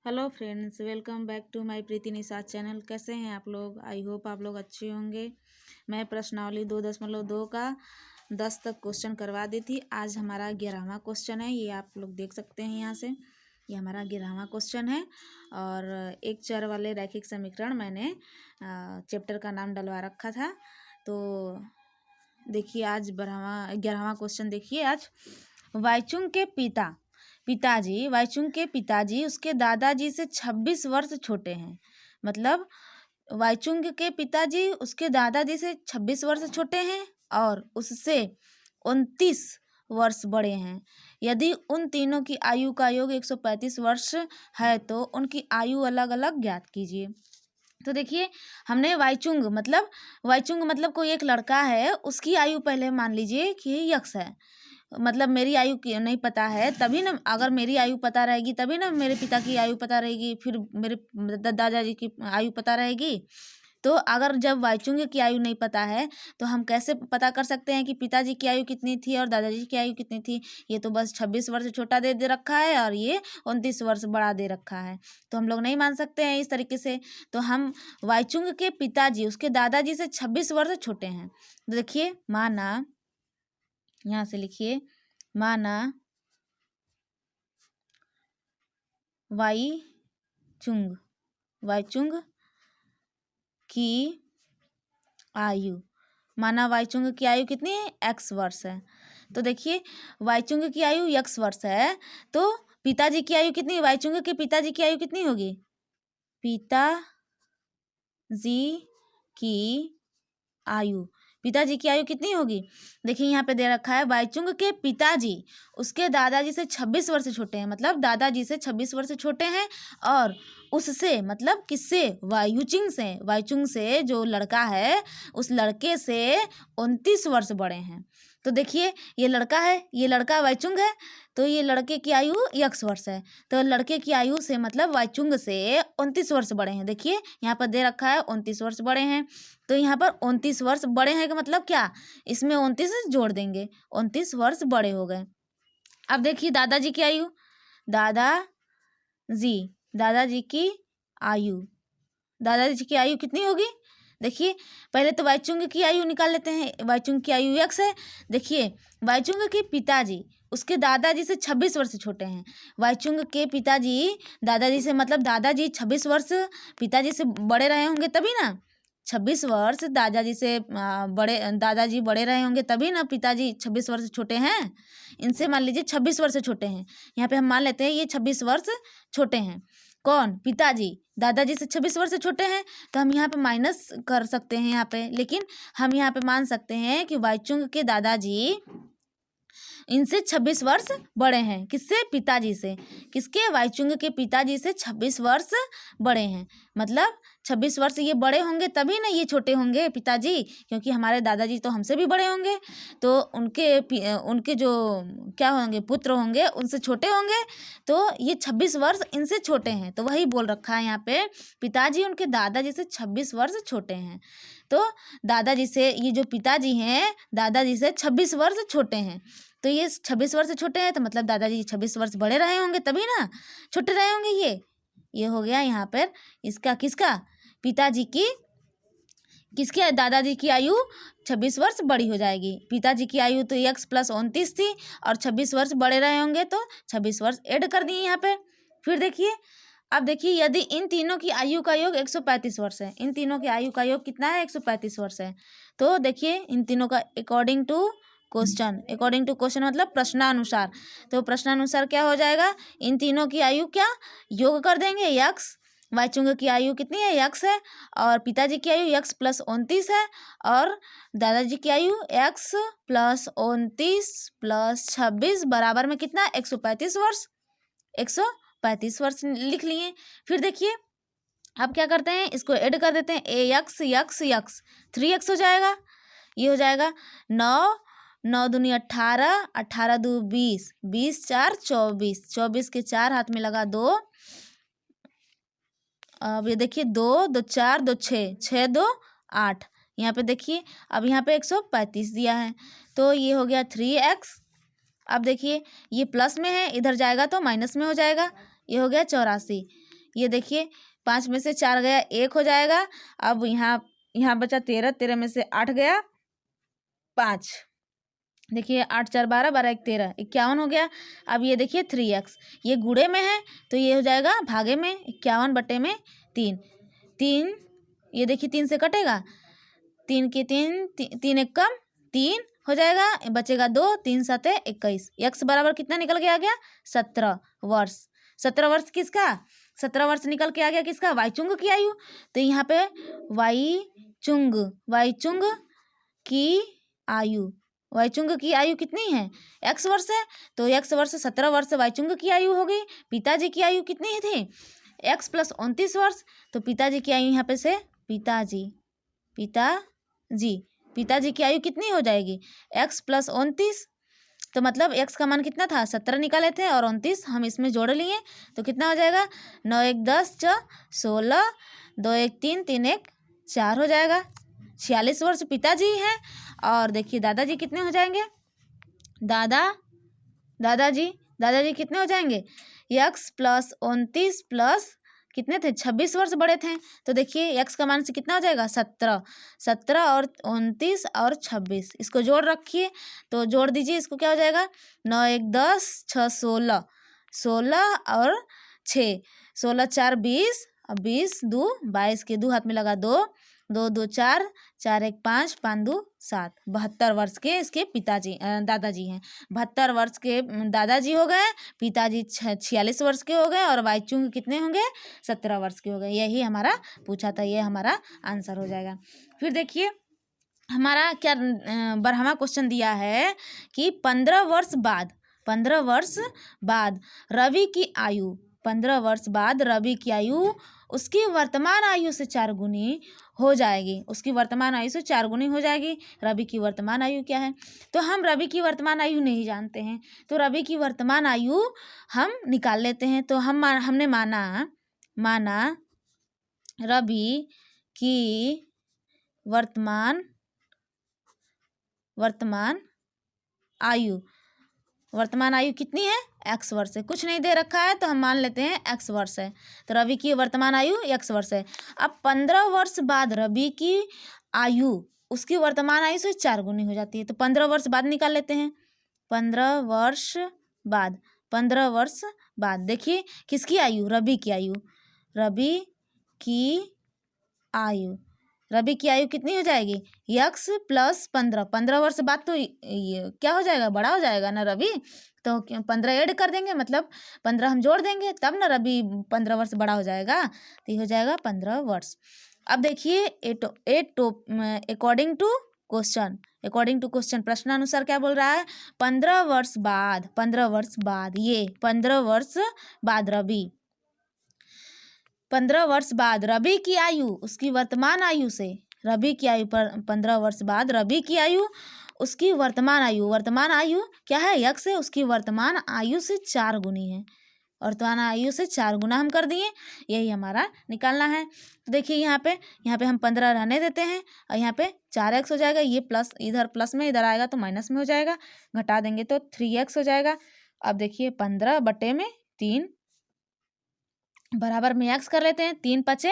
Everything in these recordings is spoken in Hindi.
Hello friends, welcome back to my Preeti Nishad channel. कैसे हैं आप लोग? आई होप आप लोग अच्छे होंगे। मैं प्रश्नावली 2.2 का 10 तक क्वेश्चन करवा दी थी। आज हमारा 11वां क्वेश्चन है। ये आप लोग देख सकते हैं यहाँ से। ये हमारा 11वां क्वेश्चन है और एक चर वाले रैखिक समीकरण मैंने चैप्टर का नाम डलवा रखा था। तो देखिए आज 11वां क्वेश्चन देखिए। आज वाइचुंग के पिताजी उसके दादाजी से 26 वर्ष छोटे हैं। मतलब वाइचुंग के पिताजी उसके दादाजी से 26 वर्ष छोटे हैं और उससे 29 वर्ष बड़े हैं। यदि उन तीनों की आयु का योग 135 वर्ष है तो उनकी आयु अलग अलग ज्ञात कीजिए। तो देखिए, हमने वाइचुंग मतलब कोई एक लड़का है, उसकी आयु पहले मान लीजिए कि यक्स है। मतलब मेरी आयु नहीं पता है, तभी ना, अगर मेरी आयु पता रहेगी तभी ना मेरे पिता की आयु पता रहेगी, फिर मेरे दादाजी की आयु पता रहेगी। तो अगर जब वाइचुंग की आयु नहीं पता है तो हम कैसे पता कर सकते हैं कि पिताजी की आयु कितनी थी और दादाजी की आयु कितनी थी? ये तो बस 26 वर्ष छोटा दे रखा है और ये 29 वर्ष बड़ा दे रखा है, तो हम लोग नहीं मान सकते हैं इस तरीके से। तो हम वाइचुंग के पिताजी उसके दादाजी से 26 वर्ष छोटे हैं। तो देखिए, माना, यहाँ से लिखिए, माना वाइचुंग की आयु कितनी है? x वर्ष है। तो देखिए, वाइचुंग की आयु x वर्ष है तो पिताजी की आयु कितनी? वाइचुंग के पिताजी की आयु कितनी होगी? पिताजी की आयु कितनी होगी? देखिए, यहाँ पे दे रखा है वाइचुंग के पिताजी उसके दादाजी से 26 वर्ष छोटे हैं। मतलब दादाजी से 26 वर्ष छोटे हैं और उससे, मतलब किससे? वाइचुंग से जो लड़का है उस लड़के से 29 वर्ष बड़े हैं। तो देखिए, ये लड़का वाइचुंग है तो ये लड़के की आयु x वर्ष है। तो लड़के की आयु से मतलब वाइचुंग से 29 वर्ष बड़े हैं। देखिए, यहाँ पर दे रखा है 29 वर्ष बड़े हैं। तो यहाँ पर 29 वर्ष बड़े हैं का मतलब क्या? इसमें 29 जोड़ देंगे, 29 वर्ष बड़े हो गए। अब देखिए दादाजी की आयु, दादाजी की आयु कितनी होगी? देखिए, पहले तो वाइचुंग की आयु निकाल लेते हैं। वाइचुंग की आयु x है। देखिए, वाइचुंग के पिताजी उसके दादाजी से 26 वर्ष छोटे हैं। वाइचुंग के पिताजी दादाजी से, मतलब दादाजी 26 वर्ष पिताजी से बड़े रहे होंगे तभी ना। 26 वर्ष दादाजी बड़े रहे होंगे तभी ना पिताजी 26 वर्ष छोटे हैं। इनसे मान लीजिए 26 वर्ष छोटे हैं। यहाँ पे हम मान लेते हैं ये 26 वर्ष छोटे हैं। कौन? पिताजी दादाजी से 26 वर्ष छोटे हैं। तो हम यहाँ पे माइनस कर सकते हैं यहाँ पे, लेकिन हम यहाँ पे मान सकते हैं कि वाइचुंग के दादाजी इनसे 26 वर्ष बड़े हैं। किससे? पिताजी से। किसके? वाइचुंग के पिताजी से 26 वर्ष बड़े हैं। मतलब 26 वर्ष ये बड़े होंगे तभी ना ये छोटे होंगे पिताजी, क्योंकि हमारे दादाजी तो हमसे भी बड़े होंगे। तो उनके जो क्या होंगे, पुत्र होंगे, उनसे छोटे होंगे। तो ये 26 वर्ष इनसे छोटे हैं। तो वही बोल रखा है यहाँ पे, पिताजी उनके दादाजी से 26 वर्ष छोटे हैं। तो दादाजी से, ये जो पिताजी हैं दादाजी से 26 वर्ष छोटे हैं। तो ये 26 वर्ष छोटे हैं तो मतलब दादाजी 26 वर्ष बड़े रहे होंगे तभी ना छोटे रहे होंगे। ये हो गया यहाँ पर इसका, किसका? पिताजी की, किसके? दादाजी की आयु 26 वर्ष बड़ी हो जाएगी। पिताजी की आयु तो x + 29 थी और 26 वर्ष बड़े रहे होंगे तो 26 वर्ष ऐड कर दिए यहाँ पे। फिर देखिए, अब देखिए, यदि इन तीनों की आयु का योग 135 वर्ष है, इन तीनों की आयु का योग कितना है? 135 वर्ष है। तो देखिए, इन तीनों का अकॉर्डिंग टू क्वेश्चन मतलब प्रश्नानुसार। तो प्रश्नानुसार क्या हो जाएगा? इन तीनों की आयु क्या योग कर देंगे? x। वाइचुंग की आयु कितनी है? x है और पिताजी की आयु x + 29 है और दादाजी की आयु x + 29 + 26 बराबर में कितना? 135 वर्ष। 135 वर्ष लिख लिए। फिर देखिए, अब क्या करते हैं, इसको ऐड कर देते हैं। x 3x हो जाएगा। ये हो जाएगा 9 दूनी 18, 18 दू 20, 20 4 24, 24 के 4 हाथ में लगा 2। अब ये देखिए, 2 2 4 2 6, 6 2 8। यहाँ पे देखिए, अब यहाँ पे 135 दिया है तो ये हो गया 3x। अब देखिए, ये प्लस में है, इधर जाएगा तो माइनस में हो जाएगा। ये हो गया 84। ये देखिए 5 में से 4 गया 1 हो जाएगा। अब यहाँ बचा 13, 13 में से 8 गया 5। देखिए 8 4 12, 12 1 13, 51 हो गया। अब ये देखिए 3x, ये गुणे में है तो ये हो जाएगा भागे में, 51 बटे में 3। 3 ये देखिए 3 से कटेगा, 3 के 3, 3 एक कम 3 हो जाएगा, बचेगा 2, 3 7 21। x बराबर कितना निकल के आ गया? 17 वर्ष। 17 वर्ष किसका? 17 वर्ष निकल के आ गया किसका? वाईचुंग की आयु। तो यहाँ पे वाईचुंग की आयु, वाईचुंग की आयु कितनी है? x वर्ष है, तो x वर्ष 17 वर्ष वाईचुंग की आयु हो गई। पिताजी की आयु कितनी थी? x प्लस 29 वर्ष। तो पिताजी की आयु यहाँ पे से पिताजी की आयु कितनी हो जाएगी? x plus 29। तो मतलब x का मान कितना था? 17 निकाले थे और 29 हम इसमें जोड़ लिए, तो कितना हो जाएगा? 9 1 10 16, 2 1 3, 3 1 4 हो जाएगा। 46 वर्ष पिताजी हैं। और देखिए दादाजी कितने हो जाएंगे? दादाजी कितने हो जाएंगे? x प्लस 29 प्लस कितने थे? 26 वर्ष बड़े थे। तो देखिए x का मान से कितना हो जाएगा? 17 और 29 और 26, इसको जोड़ रखिए, तो जोड़ दीजिए, इसको क्या हो जाएगा? 9 1 10 6 16, 16 और 6, 16 4 20, अब 20 2 22 के 2 हाथ में लगा 2, 2 2 4, 4 1 5, 5 2 7। 72 वर्ष के इसके दादाजी हैं। 72 वर्ष के दादाजी हो गए, पिताजी 46 वर्ष के हो गए और वाईचुंग कितने होंगे? 17 वर्ष के हो गए। यही हमारा पूछा था, ये हमारा आंसर हो जाएगा। फिर देखिए हमारा क्या 12वां क्वेश्चन दिया है कि 15 वर्ष बाद रवि की आयु, 15 वर्ष बाद रवि की आयु उसकी वर्तमान आयु से 4 गुनी हो जाएगी। उसकी वर्तमान आयु से 4 गुनी हो जाएगी। रवि की वर्तमान आयु क्या है? तो हम रवि की वर्तमान आयु नहीं जानते हैं, तो रवि की वर्तमान आयु हम निकाल लेते हैं। तो हमने माना रवि की वर्तमान आयु कितनी है? x वर्ष है। कुछ नहीं दे रखा है तो हम मान लेते हैं x वर्ष है। तो रवि की वर्तमान आयु x वर्ष है। अब 15 वर्ष बाद रवि की आयु उसकी वर्तमान आयु से 4 गुनी हो जाती है, तो 15 वर्ष बाद निकाल लेते हैं। 15 वर्ष बाद देखिए किसकी आयु? रवि की आयु कितनी हो जाएगी? x plus 15। 15 वर्ष बाद तो ये क्या हो जाएगा? बड़ा हो जाएगा ना रवि, तो 15 ऐड कर देंगे, मतलब 15 हम जोड़ देंगे तब ना रवि 15 वर्ष बड़ा हो जाएगा, तो ये हो जाएगा 15 वर्ष। अब देखिए अकॉर्डिंग टू क्वेश्चन प्रश्नानुसार क्या बोल रहा है? 15 वर्ष बाद रवि की आयु उसकी वर्तमान आयु से, रवि की आयु पर 15 वर्ष बाद रवि की आयु उसकी वर्तमान आयु क्या है? x है, उसकी वर्तमान आयु से 4 गुनी है। वर्तमान आयु से 4 गुना हम कर दिए, यही हमारा निकालना है। तो देखिए यहाँ पे हम 15 रहने देते हैं और यहाँ पे 4x हो जाएगा। ये प्लस इधर प्लस में, इधर आएगा तो माइनस में हो जाएगा, घटा देंगे तो 3x हो जाएगा। अब देखिए 15 बटे में 3 बराबर में x कर लेते हैं, 3 5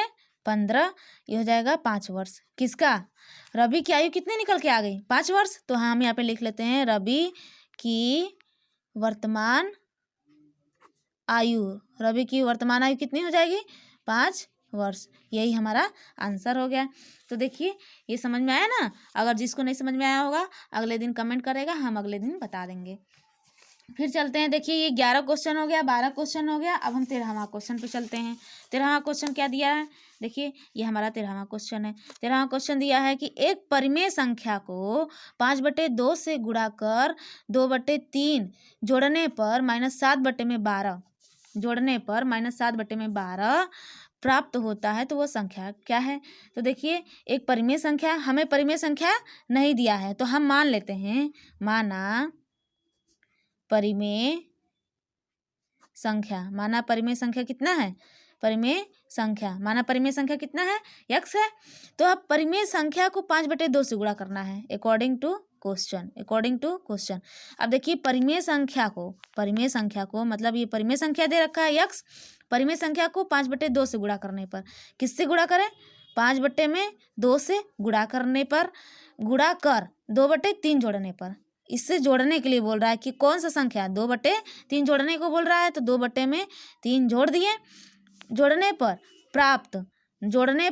15, ये हो जाएगा 5 वर्ष। किसका? रवि की आयु कितनी निकल के आ गई? 5 वर्ष। तो हम यहाँ पे लिख लेते हैं रवि की वर्तमान आयु कितनी हो जाएगी? 5 वर्ष। यही हमारा आंसर हो गया। तो देखिए ये समझ में आया ना? अगर जिसको नहीं समझ में आया होगा अगले दिन कमेंट करेगा, हम अगले दिन बता देंगे। फिर चलते हैं, देखिए ये 11 क्वेश्चन हो गया, 12 क्वेश्चन हो गया। अब हम 13वां क्वेश्चन पे चलते हैं। 13वां क्वेश्चन क्या दिया है? देखिए ये हमारा 13वां क्वेश्चन है। 13वां क्वेश्चन दिया है कि एक परिमेय संख्या को 5/2 से गुणा कर 2/3 जोड़ने पर -7/12 प्राप्त होता है, तो वो संख्या क्या है? तो देखिए एक परिमेय संख्या, हमें परिमेय संख्या नहीं दिया है तो हम मान लेते हैं, माना परिमेय संख्या कितना है? माना परिमेय संख्या कितना है? x है। तो अब परिमेय संख्या को 5/2 से गुणा करना है अकॉर्डिंग टू क्वेश्चन। अब देखिए परिमेय संख्या को मतलब ये परिमेय संख्या दे रखा है x, परिमेय संख्या को 5/2 से गुणा करने पर, किससे गुणा करें? 5/2 से गुणा करने पर, गुणा कर 2/3 जोड़ने पर। इससे जोड़ने के लिए बोल रहा है कि कौन सा संख्या 2/3 जोड़ने को बोल रहा है, तो 2/3 जोड़ दिए। जोड़ने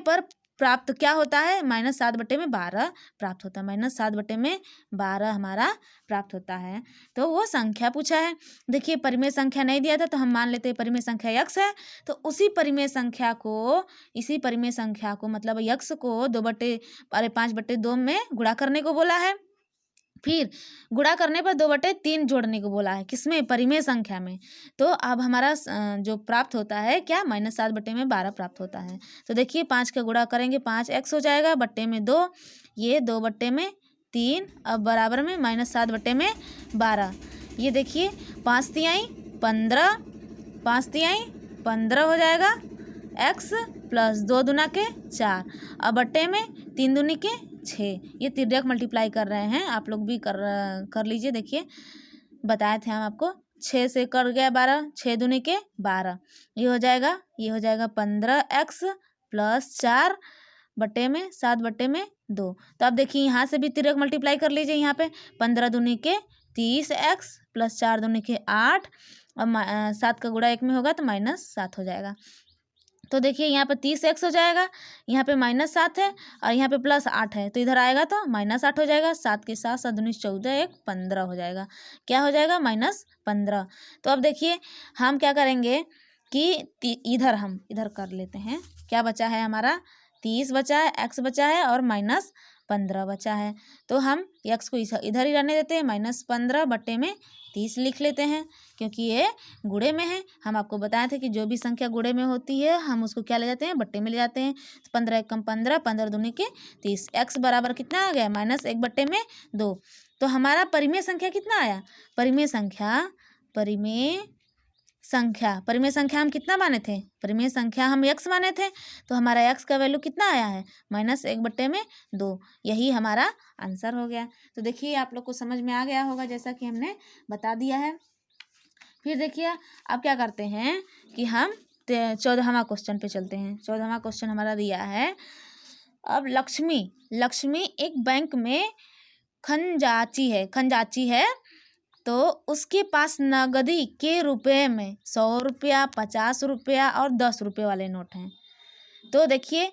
पर प्राप्त क्या होता है? -7/12 प्राप्त होता है। -7/12 हमारा प्राप्त होता है। तो वो संख्या पूछा है। देखिए परिमेय संख्या नहीं दिया था तो हम मान लेते हैं परिमेय संख्या x है। तो इसी परिमेय संख्या को मतलब x को 5/2 में गुणा करने को बोला है। फिर गुणा करने पर 2/3 जोड़ने को बोला है, किसमें? परिमेय संख्या में। तो अब हमारा जो प्राप्त होता है क्या? -7/12 प्राप्त होता है। तो देखिए 5 का गुणा करेंगे 5x हो जाएगा, बट्टे में 2, ये 2/3, अब बराबर में -7/12। ये देखिए 5 तिहाई 15, 5 तिहाई 15 हो जाएगा x प्लस 2 दूना के 4, अब बट्टे में 3 दूनी के 6। ये तिर्यक मल्टीप्लाई कर रहे हैं, आप लोग भी कर लीजिए। देखिए बताए थे हम आपको, 6 से कर गया 12, 6 दूनी के 12, ये हो जाएगा 15x प्लस 4 बट्टे में 7/2। तो अब देखिए यहाँ से भी तिर्यक मल्टीप्लाई कर लीजिए। यहाँ पे 15 दूनी के 30x प्लस 4 दूनी के 8, अब 7 का गुणा 1 में होगा तो -7 हो जाएगा। तो देखिए यहाँ पे 30x हो जाएगा, यहाँ पे -7 है और यहाँ पे +8 है, तो इधर आएगा तो -8 हो जाएगा। 7 के साथ 7 दूनी 14, 1 15 हो जाएगा। क्या हो जाएगा? -15। तो अब देखिए हम क्या करेंगे कि इधर कर लेते हैं। क्या बचा है हमारा? 30 बचा है, x बचा है और -15 बचा है। तो हम x को इधर ही रहने देते हैं, -15 बट्टे में 30 लिख लेते हैं, क्योंकि ये गुणे में है। हम आपको बताए थे कि जो भी संख्या गुणे में होती है हम उसको क्या ले जाते हैं? बट्टे में ले जाते हैं। तो 15 एकम 15, 15 दूनी के 30, x बराबर कितना आ गया? -1/2। तो हमारा परिमेय संख्या कितना आया? परिमेय संख्या हम कितना माने थे? परिमेय संख्या हम x माने थे, तो हमारा x का वैल्यू कितना आया है? -1/2। यही हमारा आंसर हो गया। तो देखिए आप लोग को समझ में आ गया होगा, जैसा कि हमने बता दिया है। फिर देखिए अब क्या करते हैं कि हम 14वां क्वेश्चन पे चलते हैं। 14वां क्वेश्चन हमारा दिया है, अब लक्ष्मी एक बैंक में खजांची है। तो उसके पास नगदी के रुपए में 100 रुपया, 50 रुपया और 10 रुपये वाले नोट हैं। तो देखिए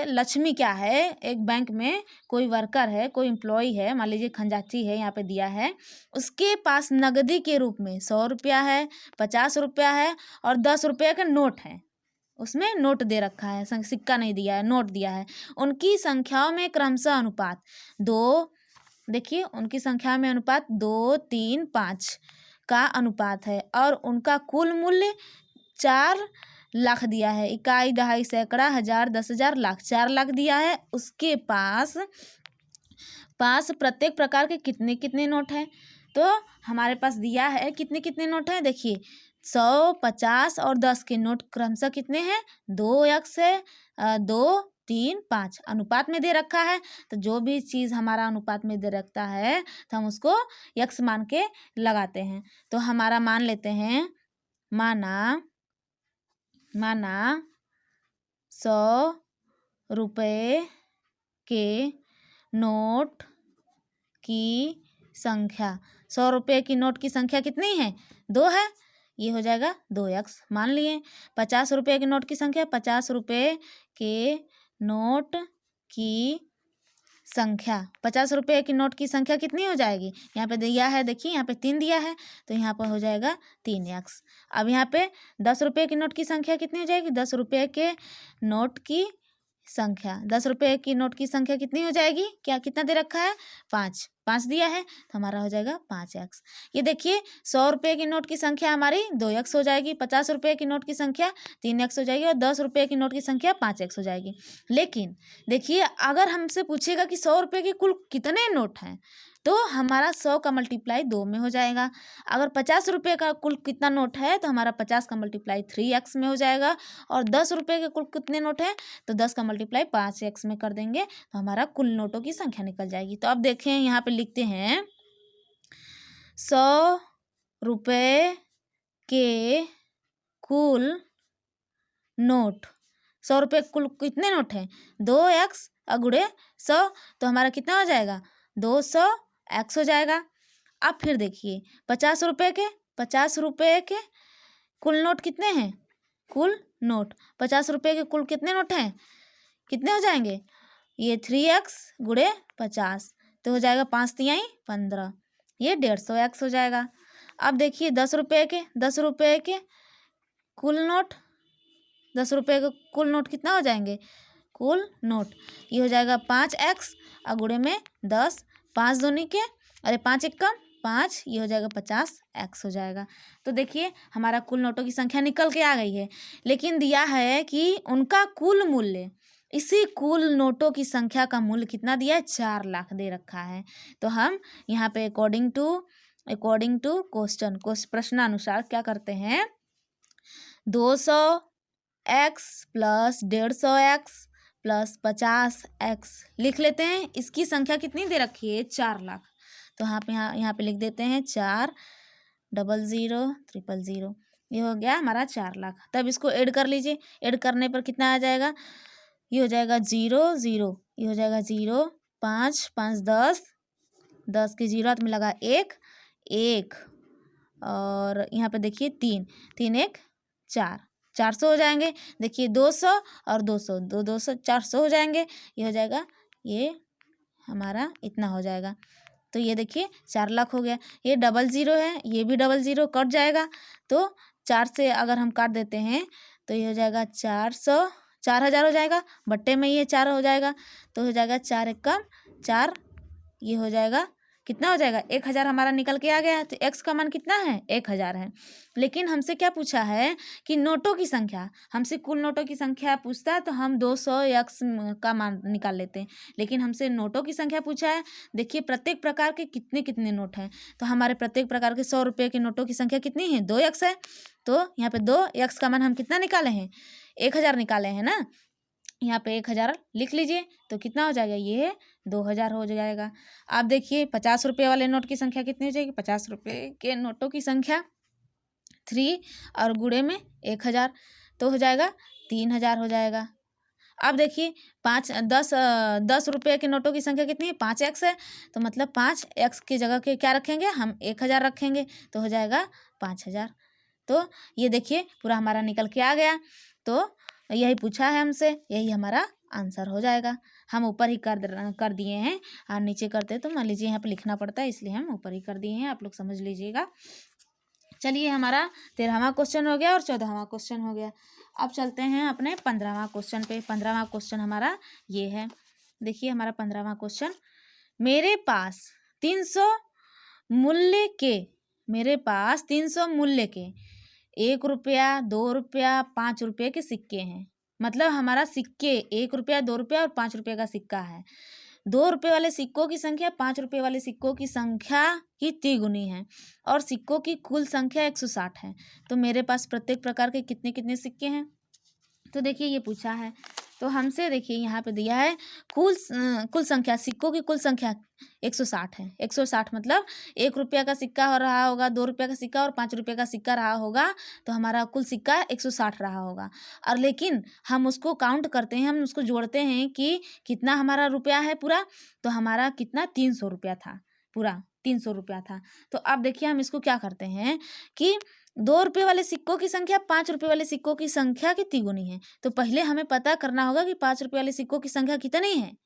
लक्ष्मी क्या है, एक बैंक में कोई वर्कर है, कोई एम्प्लॉय है, मान लीजिए खजांची है, यहाँ पे दिया है। उसके पास नगदी के रूप में 100 रुपया है, 50 रुपया है और 10 रुपये का नोट है। उसमें नोट दे रखा है, सिक्का नहीं दिया है, नोट दिया है। उनकी संख्याओं में क्रमशः अनुपात 2, 3, 5 का अनुपात है और उनका कुल मूल्य 4 लाख दिया है। इकाई, दहाई, सैकड़ा, हजार, 10,000, लाख, 4 लाख दिया है। उसके पास प्रत्येक प्रकार के कितने कितने नोट हैं? तो हमारे पास दिया है कितने कितने नोट हैं। देखिए 100, 50 और 10 के नोट क्रमशः कितने हैं? 2x है, 2, 3, 5 अनुपात में दे रखा है। तो जो भी चीज़ हमारा अनुपात में दे रखता है तो हम उसको x मान के लगाते हैं। तो हमारा मान लेते हैं, माना 100 रुपये के नोट की संख्या, 100 रुपये की नोट की संख्या कितनी है? 2 है, ये हो जाएगा 2x मान लिए। 50 रुपये के नोट की संख्या, 50 रुपये के नोट की संख्या, 50 रुपये की नोट की संख्या कितनी हो जाएगी? यहाँ पे दिया है, देखिए यहाँ पे 3 दिया है, तो यहाँ पर हो जाएगा 3x। अब यहाँ पे 10 रुपये की नोट की संख्या कितनी हो जाएगी? 10 रुपये के नोट की संख्या, 10 रुपये की नोट की संख्या कितनी हो जाएगी? क्या कितना दे रखा है? 5 दिया है, तो हमारा हो जाएगा 5x। ये देखिए 100 रुपये की नोट की संख्या हमारी 2x हो जाएगी, 50 रुपये की नोट की संख्या 3x हो जाएगी और 10 रुपये की नोट की संख्या 5x हो जाएगी। लेकिन देखिए अगर हमसे पूछेगा कि 100 रुपये के कुल कितने नोट हैं, तो हमारा 100 का मल्टीप्लाई 2 में हो जाएगा। अगर 50 रुपये का कुल कितना नोट है तो हमारा 50 का मल्टीप्लाई 3x में हो जाएगा। और 10 रुपये के कुल कितने नोट हैं तो 10 का मल्टीप्लाई 5x में कर देंगे, तो हमारा कुल नोटों की संख्या निकल जाएगी। तो अब देखें यहाँ पे लिखते हैं 100 रुपये के कुल नोट 100 रुपये कुल कितने नोट हैं 2x गुणे 100 तो हमारा कितना हो जाएगा 200x हो जाएगा। अब फिर देखिए 50 रुपये के कुल नोट कितने हैं कुल नोट 50 रुपये के कुल कितने नोट हैं कितने हो जाएंगे ये 3x गुणे 50 तो हो जाएगा 5 तिहाई 15 ये 150x हो जाएगा। अब देखिए 10 रुपये के कुल नोट 10 रुपये के कुल नोट कितना हो जाएंगे कुल नोट ये हो जाएगा 5x गुणे में 10 5 दूनी के अरे 5 एक कम 5 ये हो जाएगा 50x हो जाएगा। तो देखिए हमारा कुल नोटों की संख्या निकल के आ गई है, लेकिन दिया है कि उनका कुल मूल्य, इसी कुल नोटों की संख्या का मूल्य कितना दिया है 4 लाख दे रखा है। तो हम यहाँ पे अकॉर्डिंग टू क्वेश्चन प्रश्नानुसार क्या करते हैं 200x plus 150x plus 50x लिख लेते हैं। इसकी संख्या कितनी दे रखी है 4 लाख तो यहाँ पे लिख देते हैं 4000000 ये हो गया हमारा 4 लाख। तब इसको ऐड कर लीजिए, ऐड करने पर कितना आ जाएगा ये हो जाएगा 0 0 ये हो जाएगा 0 5 5 10 के 0 हाथ में लगा 1 1 और यहाँ पे देखिए 3 3 1 4 400 हो जाएंगे। देखिए 200 और 200 200 400 हो जाएंगे ये हो जाएगा ये हमारा इतना हो जाएगा। तो ये देखिए 4 लाख हो गया। ये 00 है ये भी 00 कट जाएगा तो 4 से अगर हम काट देते हैं तो ये हो जाएगा 4000 हो जाएगा बट्टे में ये 4 हो जाएगा तो हो जाएगा 4 एक कम 4 ये हो जाएगा कितना हो जाएगा 1000 हमारा निकल के आ गया। तो x का मान कितना है 1000 है। लेकिन हमसे क्या पूछा है कि नोटों की संख्या, हमसे कुल नोटों की संख्या पूछता है तो हम 200x का मान निकाल लेते हैं, लेकिन हमसे नोटों की संख्या पूछा है। देखिए प्रत्येक प्रकार के कितने कितने नोट हैं तो हमारे प्रत्येक प्रकार के 100 रुपये के नोटों की संख्या कितनी है 2x है। तो यहाँ पे 2x का मान हम कितना निकाले हैं 1000 निकाले हैं ना, यहाँ पे 1000 लिख लीजिए तो कितना हो जाएगा ये 2000 हो जाएगा। आप देखिए 50 रुपये वाले नोट की संख्या कितनी हो जाएगी 50 रुपये के नोटों की संख्या 3 और गुणे में 1000 तो हो जाएगा 3000 हो जाएगा। अब देखिए 10 रुपये के नोटों की संख्या कितनी है 5x है तो मतलब 5x की जगह के क्या रखेंगे हम 1000 रखेंगे तो हो जाएगा 5000। तो ये देखिए पूरा हमारा निकल के आ गया। तो यही पूछा है हमसे, यही हमारा आंसर हो जाएगा। हम ऊपर ही कर दिए हैं और नीचे करते तो मान लीजिए यहाँ पे लिखना पड़ता है इसलिए हम ऊपर ही कर दिए हैं, आप लोग समझ लीजिएगा। चलिए हमारा 13वां क्वेश्चन हो गया और 14वां क्वेश्चन हो गया। अब चलते हैं अपने 15वां क्वेश्चन पे। 15वां क्वेश्चन हमारा ये है, देखिए हमारा 15वां क्वेश्चन मेरे पास 300 मूल्य के 1 रुपया 2 रुपया 5 रुपये के सिक्के हैं। मतलब हमारा सिक्के 1 रुपया 2 रुपया और 5 रुपये का सिक्का है। 2 रुपये वाले सिक्कों की संख्या 5 रुपये वाले सिक्कों की संख्या की तिगुनी है और सिक्कों की कुल संख्या 160 है। तो मेरे पास प्रत्येक प्रकार के कितने कितने सिक्के हैं। तो देखिए ये पूछा है तो हमसे देखिए यहाँ पे दिया है कुल संख्या, सिक्कों की कुल संख्या 160 है। 160 मतलब 1 रुपया का सिक्का हो रहा होगा, 2 रुपया का सिक्का और 5 रुपये का सिक्का रहा होगा तो हमारा कुल सिक्का 160 रहा होगा। और लेकिन हम उसको काउंट करते हैं, हम उसको जोड़ते हैं कि कितना हमारा रुपया है पूरा, तो हमारा कितना 300 रुपया था, पूरा 300 रुपया था। तो अब देखिए हम इसको क्या करते हैं कि 2 रुपये वाले सिक्कों की संख्या 5 रुपये वाले सिक्कों की संख्या की तिगुनी है। तो पहले हमें पता करना होगा कि 5 रुपये वाले सिक्कों की संख्या कितनी है,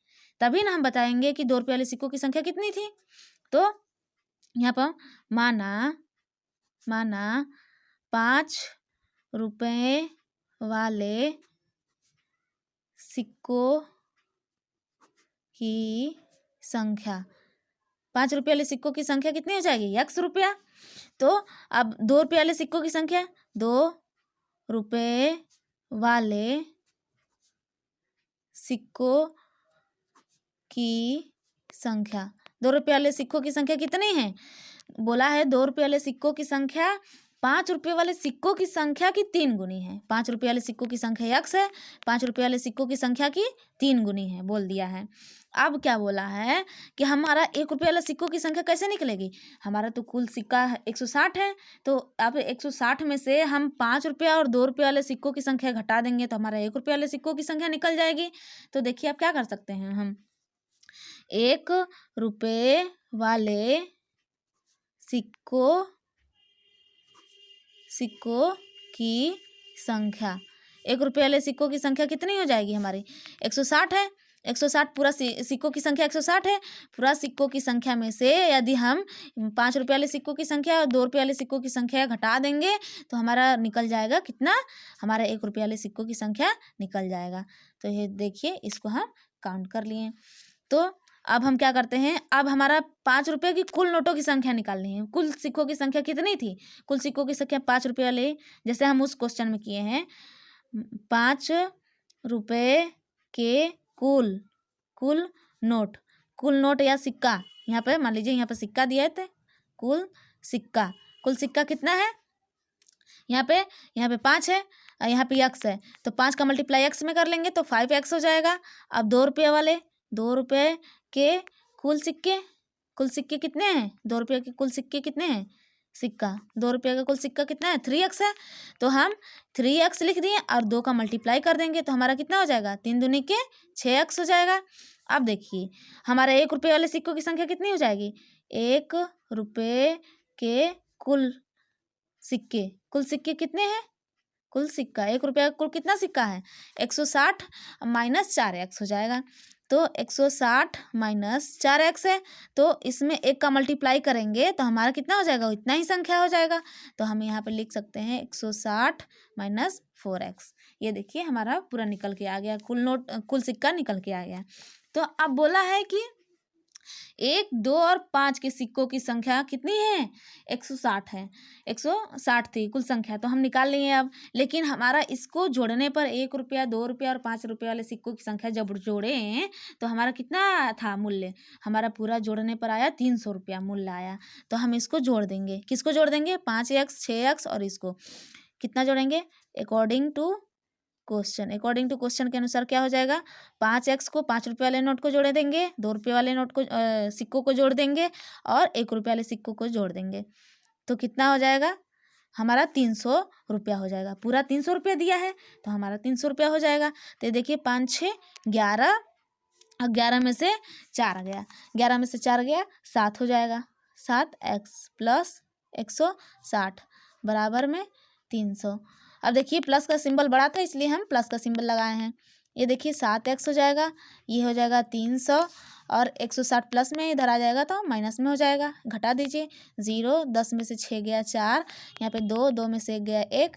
तभी ना हम बताएंगे कि 2 रुपये वाले सिक्कों की संख्या कितनी थी। तो यहाँ पर माना 5 रुपये वाले सिक्कों की संख्या, 5 रुपये वाले सिक्कों की संख्या कितनी हो जाएगी 1 रुपया। तो अब 2 रुपये वाले सिक्कों की संख्या, 2 रुपये वाले सिक्कों की संख्या, 2 रुपये वाले सिक्कों की संख्या कितनी है, बोला है 2 रुपये वाले सिक्कों की संख्या ₹5 वाले सिक्कों की संख्या की 3 गुनी है। ₹5 वाले सिक्कों की संख्या x है, ₹5 वाले सिक्कों की संख्या की 3 गुनी है, बोल दिया है। अब क्या बोला है कि हमारा ₹1 वाला सिक्कों की संख्या कैसे निकलेगी? हमारा तो कुल सिक्का 160 है, तो अब 160 में से हम ₹5 और ₹2 वाले सिक्कों की संख्या घटा देंगे तो हमारा ₹1 वाले सिक्कों की संख्या निकल जाएगी। तो देखिए अब क्या कर सकते हैं हम, ₹1 वाले सिक्कों की संख्या, ₹1 वाले सिक्कों की संख्या कितनी हो जाएगी हमारी? 160 है। 160 पूरा सिक्कों की संख्या 160 है। पूरा सिक्कों की संख्या में से यदि हम ₹5 वाले सिक्कों की संख्या और ₹2 वाले सिक्कों की संख्या घटा देंगे तो हमारा निकल जाएगा कितना? हमारा ₹1 वाले सिक्कों की संख्या निकल जाएगा। तो ये देखिए, इसको हम काउंट कर लिए। तो अब हम क्या करते हैं, अब हमारा ₹5 की कुल नोटों की संख्या निकालनी है। कुल सिक्कों की संख्या कितनी थी? कुल सिक्कों की संख्या ₹5 वाले, जैसे हम उस क्वेश्चन में किए हैं, ₹5 के कुल नोट या सिक्का, यहाँ पे मान लीजिए यहाँ पे सिक्का दिए थे, कुल सिक्का कितना है? यहाँ पे 5 है और यहाँ पे x है, तो 5 का मल्टीप्लाई x में कर लेंगे तो 5x हो जाएगा। अब ₹2 के कुल सिक्के कितने हैं? ₹2 के कुल सिक्के कितने हैं? ₹2 का कुल सिक्का कितना है? 3x है, तो हम 3x लिख दिए और 2 का मल्टीप्लाई कर देंगे तो हमारा कितना हो जाएगा? 3 दूनी के 6x हो जाएगा। अब देखिए हमारा ₹1 वाले सिक्कों की संख्या कितनी हो जाएगी? ₹1 के कुल सिक्के कितने हैं? कुल सिक्का ₹1 का कुल कितना सिक्का है? 160 माइनस 4x हो जाएगा। तो 160 माइनस 4x है, तो इसमें 1 का मल्टीप्लाई करेंगे तो हमारा कितना हो जाएगा? इतना ही संख्या हो जाएगा। तो हम यहाँ पे लिख सकते हैं 160 माइनस 4x। ये देखिए हमारा पूरा निकल के आ गया, कुल सिक्का निकल के आ गया। तो अब बोला है कि 1, 2 और 5 के सिक्कों की संख्या कितनी है? 160 है। 160 थी कुल संख्या, तो हम निकाल लिए अब। लेकिन हमारा इसको जोड़ने पर ₹1, ₹2 और ₹5 वाले सिक्कों की संख्या जब जोड़े तो हमारा कितना था मूल्य? हमारा पूरा जोड़ने पर आया ₹300 मूल्य आया। तो हम इसको जोड़ देंगे। किसको जोड़ देंगे? 5x, 6x और इसको कितना जोड़ेंगे? अकॉर्डिंग टू क्वेश्चन के अनुसार क्या हो जाएगा? 5x को ₹5 वाले नोट को जोड़े देंगे, ₹2 वाले नोट को सिक्कों को जोड़ देंगे और ₹1 वाले सिक्कों को जोड़ देंगे। तो कितना हो जाएगा? हमारा ₹300 हो जाएगा। पूरा ₹300 दिया है तो हमारा ₹300 हो जाएगा। तो देखिए 5, 6, 11 और 11 में से 4 गया, 11 में से 4 गया 7 हो जाएगा। 7x प्लस 160 बराबर में 300। अब देखिए प्लस का सिंबल बड़ा था इसलिए हम प्लस का सिंबल लगाए हैं। ये देखिए 7x हो जाएगा, ये हो जाएगा 300 और 160 प्लस में इधर आ जाएगा तो माइनस में हो जाएगा। घटा दीजिए, 0, 10 में से 6 गया 4, यहाँ पे 2, 2 में से 1 गया 1,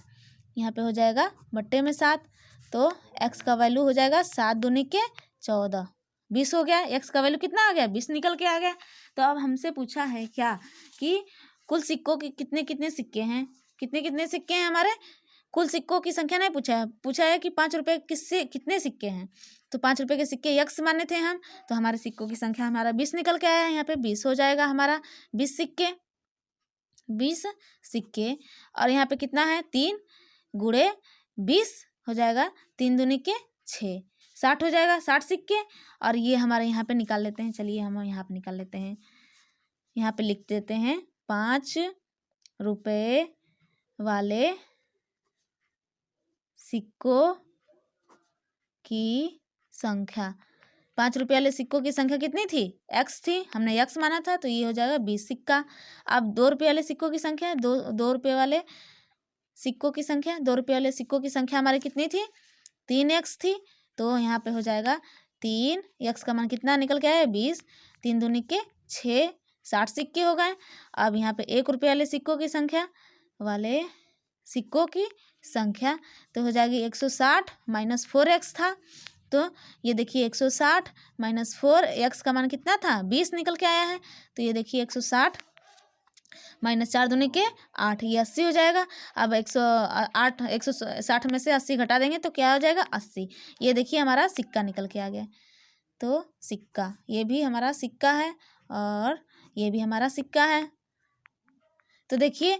यहाँ पे हो जाएगा बट्टे में 7। तो x का वैल्यू हो जाएगा 7 दूनी के 14, 20 हो गया। x का वैल्यू कितना आ गया? 20 निकल के आ गया। तो अब हमसे पूछा है क्या कि कुल सिक्कों के कितने कितने सिक्के हैं? कितने कितने सिक्के हैं हमारे? कुल सिक्कों की संख्या नहीं पूछा है कि ₹5 कितने सिक्के हैं। तो ₹5 के सिक्के x माने थे हम, तो हमारे सिक्कों की संख्या हमारा 20 निकल के आया है। यहाँ पे 20 हो जाएगा हमारा, 20 सिक्के और यहाँ पे कितना है? 3 गुणे 20 हो जाएगा, 3 दूनी के 6, 60 हो जाएगा, 60 सिक्के। और ये हमारे यहाँ पे निकाल लेते हैं। चलिए हम यहाँ पे निकाल लेते हैं, यहाँ पे लिख देते हैं ₹5 वाले सिक्कों की संख्या। ₹5 वाले सिक्कों की संख्या कितनी थी? x थी, हमने x माना था तो ये हो जाएगा 20 सिक्का। अब ₹2 वाले सिक्कों की संख्या, ₹2 वाले सिक्कों की संख्या, ₹2 वाले सिक्कों की संख्या हमारी कितनी थी? 3x थी, तो यहाँ पे हो जाएगा 3, x का मान कितना निकल के आया? 20, 3 दूनी के 6, 60 सिक्के हो गए। अब यहाँ पे ₹1 वाले सिक्कों की संख्या तो हो जाएगी 160 माइनस 4x था, तो ये देखिए 160 माइनस 4, x का मान कितना था? 20 निकल के आया है। तो ये देखिए 160 माइनस 4 दूनी के 8, ये 80 हो जाएगा। अब 160 में से 80 घटा देंगे तो क्या हो जाएगा? 80। ये देखिए हमारा सिक्का निकल के आ गया। तो सिक्का, ये भी हमारा सिक्का है और ये भी हमारा सिक्का है। तो देखिए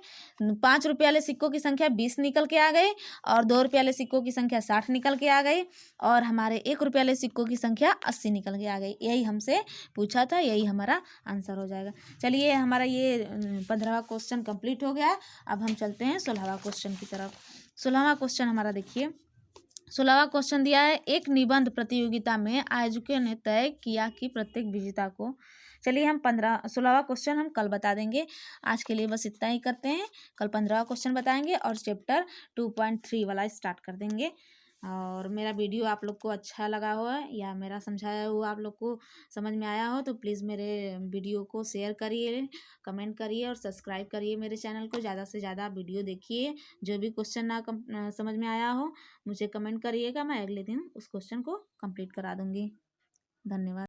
5 रुपये वाले सिक्कों की संख्या 20 निकल के आ गए और 2 रुपये वाले सिक्कों की संख्या 60 निकल के आ गई और हमारे 1 रुपये वाले सिक्कों की संख्या 80 निकल के आ गई। यही हमसे पूछा था, यही हमारा आंसर हो जाएगा। चलिए हमारा ये 15वां क्वेश्चन कंप्लीट हो गया। अब हम चलते हैं 16वां क्वेश्चन की तरफ। 16वां क्वेश्चन हमारा देखिए, 16वां क्वेश्चन दिया है, एक निबंध प्रतियोगिता में आयोजकों ने तय किया कि प्रत्येक विजेता को। चलिए हम 16वां क्वेश्चन हम कल बता देंगे। आज के लिए बस इतना ही करते हैं। कल 15वां क्वेश्चन बताएंगे और चैप्टर 2.3 वाला स्टार्ट कर देंगे। और मेरा वीडियो आप लोग को अच्छा लगा हो या मेरा समझाया हुआ आप लोग को समझ में आया हो तो प्लीज़ मेरे वीडियो को शेयर करिए, कमेंट करिए और सब्सक्राइब करिए मेरे चैनल को। ज़्यादा से ज़्यादा वीडियो देखिए। जो भी क्वेश्चन ना समझ में आया हो मुझे कमेंट करिएगा, मैं अगले दिन उस क्वेश्चन को कंप्लीट करा दूँगी। धन्यवाद।